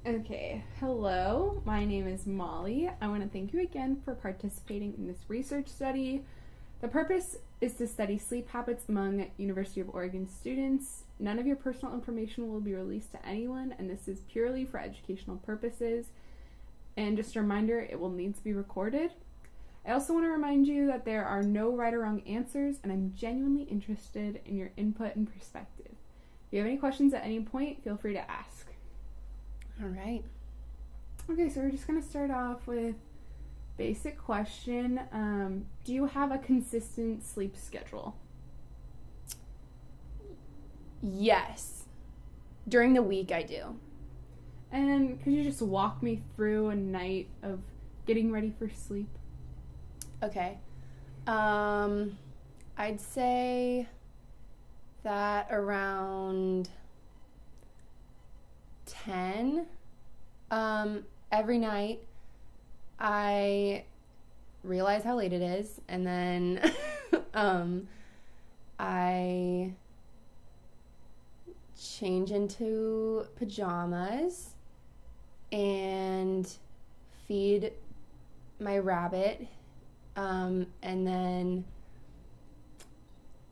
Okay, hello. My name is Molly. I want to thank you again for participating in this research study. The purpose is to study sleep habits among University of Oregon students. None of your personal information will be released to anyone, and this is purely for educational purposes. And just a reminder, it will need to be recorded. I also want to remind you that there are no right or wrong answers, and I'm genuinely interested in your input and perspective. If you have any questions at any point, feel free to ask. All right. Okay, so we're just going to start off with basic question. Do you have a consistent sleep schedule? Yes. During the week, I do. And could you just walk me through a night of getting ready for sleep? Okay. I'd say that around 10, every night I realize how late it is, and then I change into pajamas and feed my rabbit, and then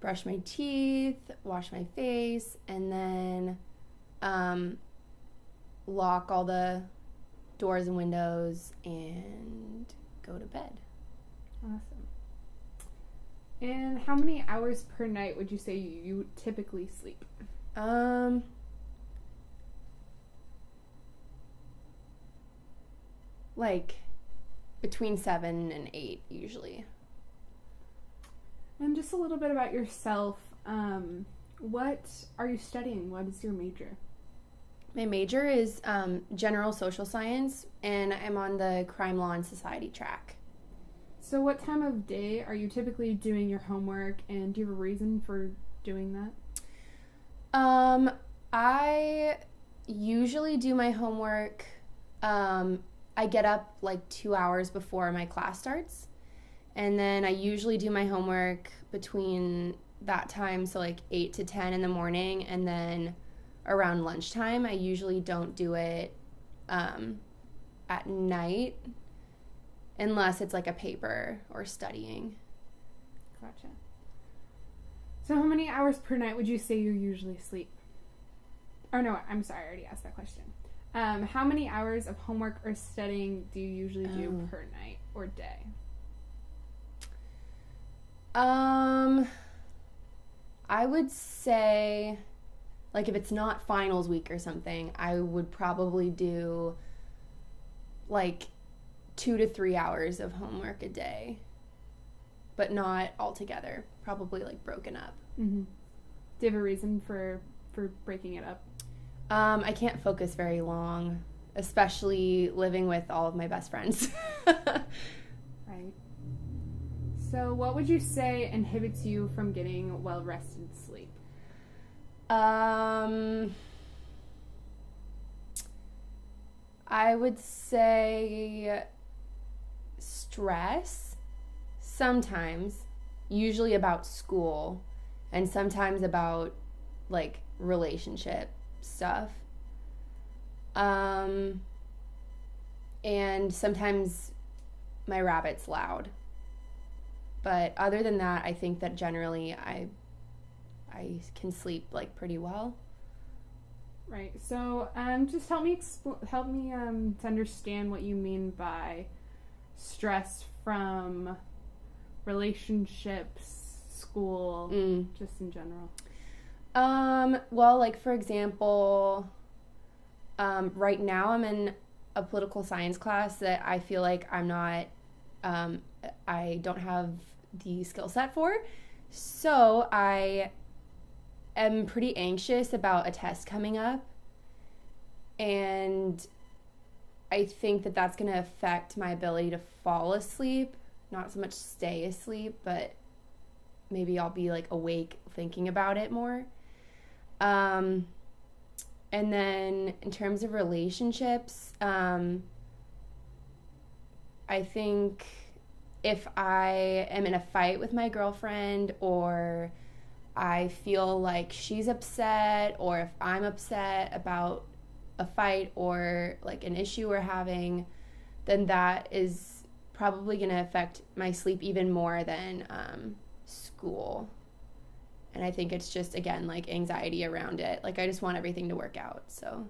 brush my teeth, wash my face, and then lock all the doors and windows and go to bed. Awesome. And how many hours per night would you say you typically sleep? Like between 7 and 8 usually. And just a little bit about yourself. What are you studying? What is your major? My major is general social science, and I'm on the crime law and society track. So what time of day are you typically doing your homework, and do you have a reason for doing that? I usually do my homework. I get up like 2 hours before my class starts, and then I usually do my homework between that time, so like 8 to 10 in the morning, and then around lunchtime. I usually don't do it at night unless it's like a paper or studying. Gotcha. So how many hours per night would you say you usually sleep? Oh no, I'm sorry, I already asked that question. How many hours of homework or studying do you usually do per night or day? I would say, like, if it's not finals week or something, I would probably do like 2 to 3 hours of homework a day, but not all together. Probably like broken up. Mm-hmm. Do you have a reason for breaking it up? I can't focus very long, especially living with all of my best friends. Right. So what would you say inhibits you from getting well-rested sleep? I would say stress, sometimes, usually about school, and sometimes about like relationship stuff. And sometimes my rabbit's loud. But other than that, I think that generally I can sleep like pretty well. Right. So, just help me to understand what you mean by stress from relationships, school, just in general. Well, like for example, right now I'm in a political science class that I feel like I don't have the skill set for. So I am pretty anxious about a test coming up, and I think that that's going to affect my ability to fall asleep, not so much stay asleep, but maybe I'll be like awake thinking about it more. And then in terms of relationships, I think if I am in a fight with my girlfriend, or I feel like she's upset, or if I'm upset about a fight or like an issue we're having, then that is probably going to affect my sleep even more than school. And I think it's just, again, like anxiety around it. Like I just want everything to work out. So.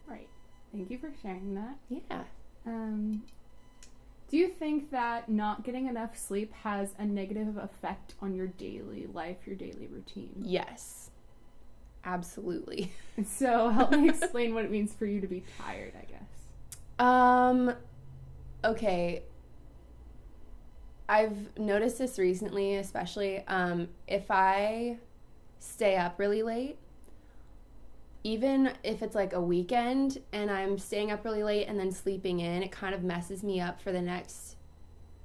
Right. Thank you for sharing that. Yeah. Do you think that not getting enough sleep has a negative effect on your daily life, your daily routine? Yes. Absolutely. So help me explain what it means for you to be tired, I guess. Okay. I've noticed this recently, especially if I stay up really late, even if it's like a weekend and I'm staying up really late and then sleeping in, it kind of messes me up for the next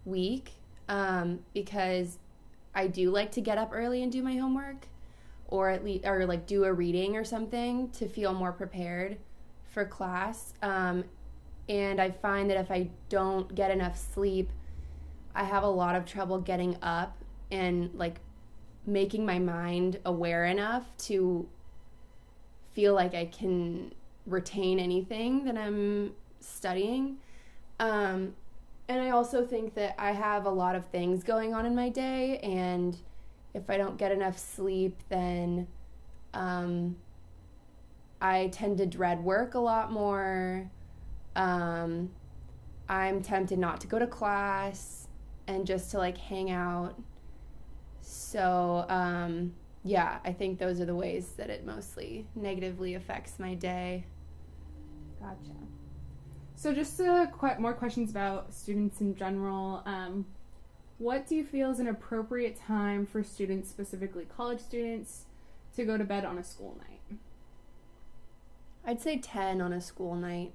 week because I do like to get up early and do my homework or at least or like do a reading or something to feel more prepared for class. And I find that if I don't get enough sleep, I have a lot of trouble getting up and like making my mind aware enough to feel like I can retain anything that I'm studying. And I also think that I have a lot of things going on in my day, and if I don't get enough sleep, then I tend to dread work a lot more. I'm tempted not to go to class and just to like hang out. So, yeah, I think those are the ways that it mostly negatively affects my day. Gotcha. So just more questions about students in general. What do you feel is an appropriate time for students, specifically college students, to go to bed on a school night? I'd say 10 on a school night.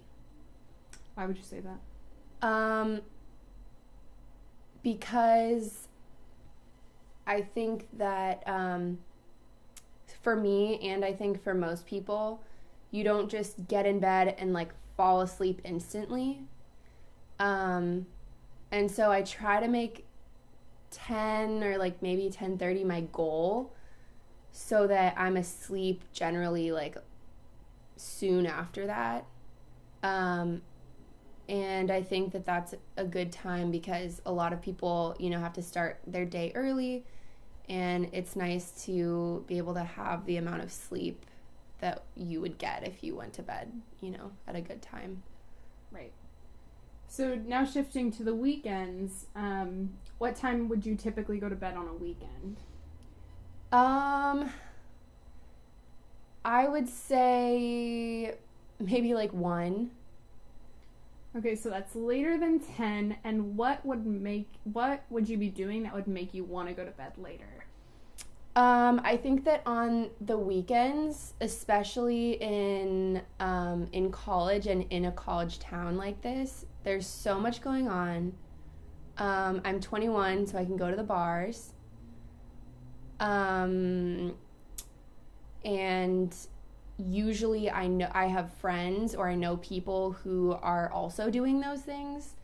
Why would you say that? Because I think that for me, and I think for most people, you don't just get in bed and like fall asleep instantly. And so I try to make 10 or like maybe 10:30 my goal so that I'm asleep generally like soon after that. And I think that that's a good time because a lot of people, have to start their day early, and it's nice to be able to have the amount of sleep that you would get if you went to bed, at a good time. Right. So now shifting to the weekends, what time would you typically go to bed on a weekend? I would say maybe like 1. Okay, so that's later than 10, and what would you be doing that would make you want to go to bed later? I think that on the weekends, especially in college and in a college town like this, there's so much going on. I'm 21, so I can go to the bars. And usually I have friends or I know people who are also doing those things.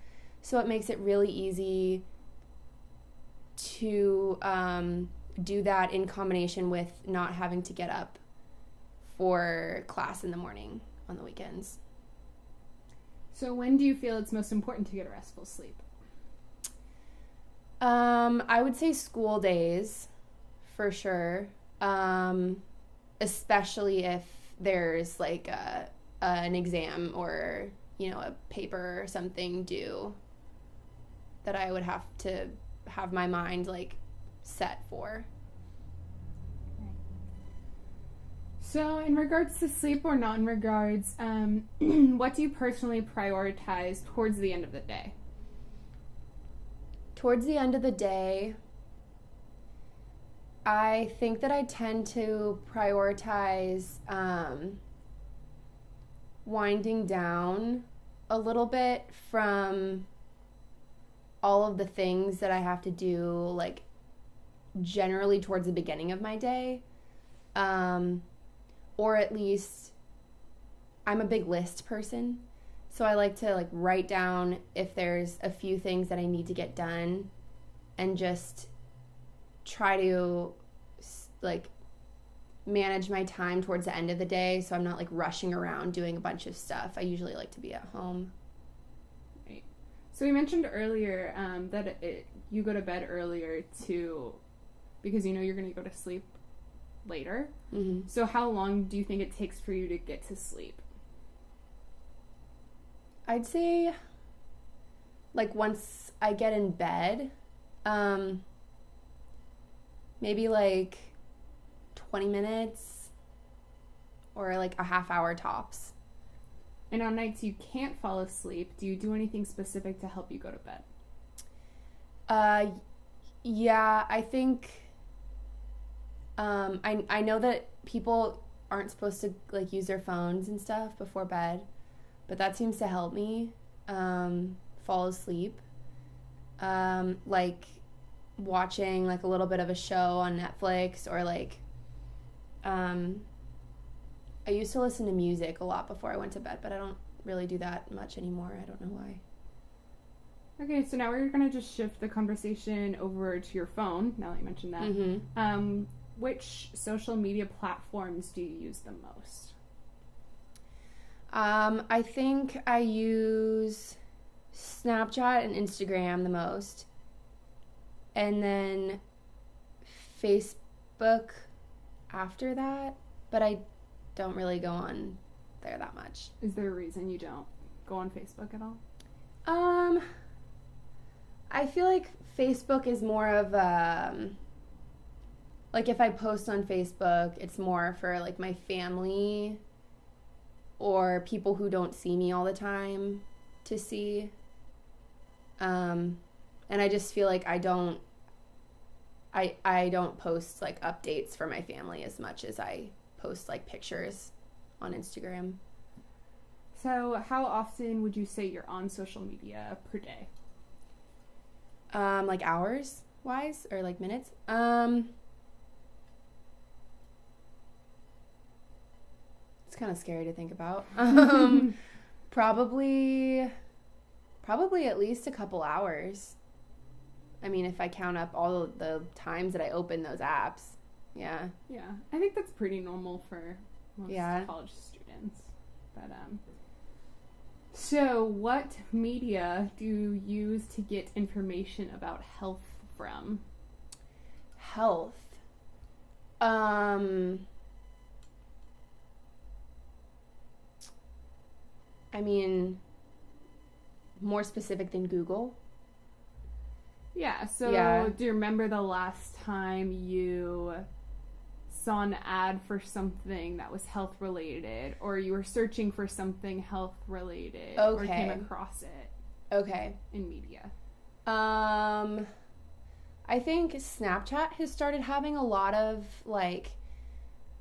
So it makes it really easy to do that in combination with not having to get up for class in the morning on the weekends. So when do you feel it's most important to get a restful sleep? I would say school days, for sure. Especially if there's like an exam or, a paper or something due that I would have to have my mind like set for. So in regards to sleep or not in regards, what do you personally prioritize towards the end of the day? Towards the end of the day, I think that I tend to prioritize winding down a little bit from all of the things that I have to do, like generally towards the beginning of my day. Or at least I'm a big list person. So I like to like write down if there's a few things that I need to get done and just try to like manage my time towards the end of the day so I'm not like rushing around doing a bunch of stuff. I usually like to be at home. Right. So we mentioned earlier that you go to bed earlier because you know you're going to go to sleep later. Mm-hmm. So how long do you think it takes for you to get to sleep? I'd say like once I get in bed, maybe like 20 minutes or like a half hour tops. And on nights you can't fall asleep, do you do anything specific to help you go to bed? Yeah, I think I know that people aren't supposed to like use their phones and stuff before bed, but that seems to help me fall asleep. Like watching like a little bit of a show on Netflix or like I used to listen to music a lot before I went to bed, but I don't really do that much anymore. I don't know why. Okay, so now we're going to just shift the conversation over to your phone, now that you mentioned that. Mm-hmm. Which social media platforms do you use the most? I think I use Snapchat and Instagram the most. And then Facebook after that. But I don't really go on there that much. Is there a reason you don't go on Facebook at all? I feel like Facebook is more of like if I post on Facebook, it's more for like my family or people who don't see me all the time to see. And I just feel like I don't post like updates for my family as much as I post like pictures on Instagram. So how often would you say you're on social media per day? Like hours wise or like minutes? It's kind of scary to think about. Probably at least a couple hours. I mean, if I count up all of the times that I open those apps. Yeah. Yeah. I think that's pretty normal for most college students. But so what media do you use to get information about health from? Health. I mean, more specific than Google. Yeah, so do you remember the last time you saw an ad for something that was health related, or you were searching for something health related, or came across it in media? I think Snapchat has started having a lot of like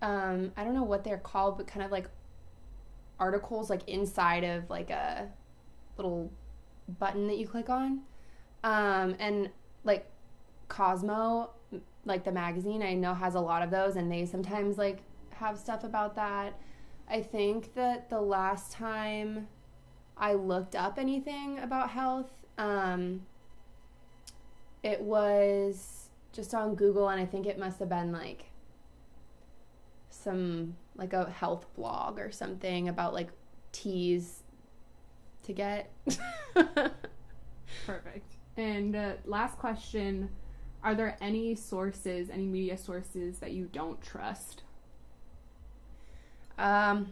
I don't know what they're called, but kind of like articles like inside of like a little button that you click on. And like Cosmo, like the magazine, I know has a lot of those, and they sometimes like have stuff about that. I think that the last time I looked up anything about health, it was just on Google, and I think it must have been like some like a health blog or something about like teas to get. Perfect. And last question, are there any media sources that you don't trust? I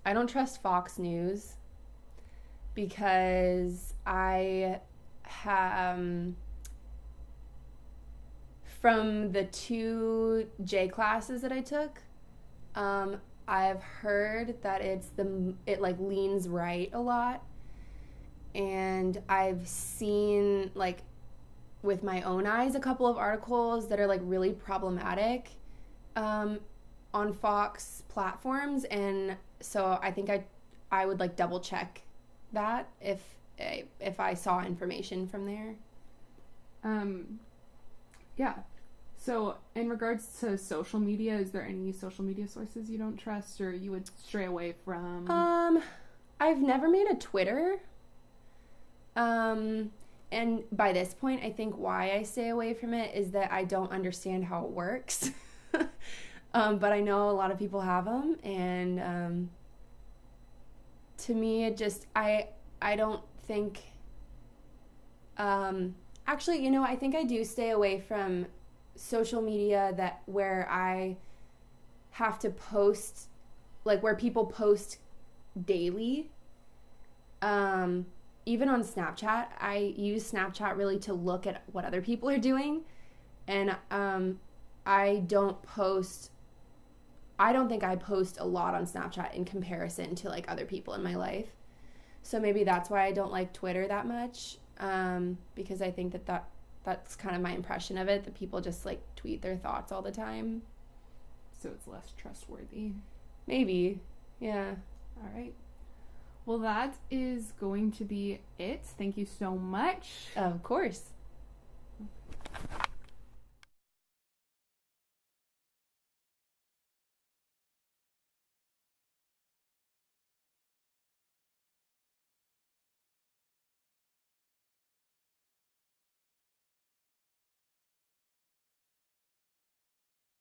don't trust Fox News because I have, from the 2 J classes that I took, I've heard that it like leans right a lot. And I've seen, like, with my own eyes, a couple of articles that are, like, really problematic on Fox platforms. And so I think I would, like, double-check that if I saw information from there. Yeah. So in regards to social media, is there any social media sources you don't trust or you would stray away from? I've never made a Twitter. And by this point, I think why I stay away from it is that I don't understand how it works. But I know a lot of people have them, and to me, it just, I don't think, actually, you know, I think I do stay away from social media where I have to post, like where people post daily. Even on Snapchat, I use Snapchat really to look at what other people are doing, and I don't think I post a lot on Snapchat in comparison to like other people in my life. So maybe that's why I don't like Twitter that much, because I think that's kind of my impression of it, that people just like tweet their thoughts all the time. So it's less trustworthy. Maybe. Yeah. All right. Well, that is going to be it. Thank you so much. Of course.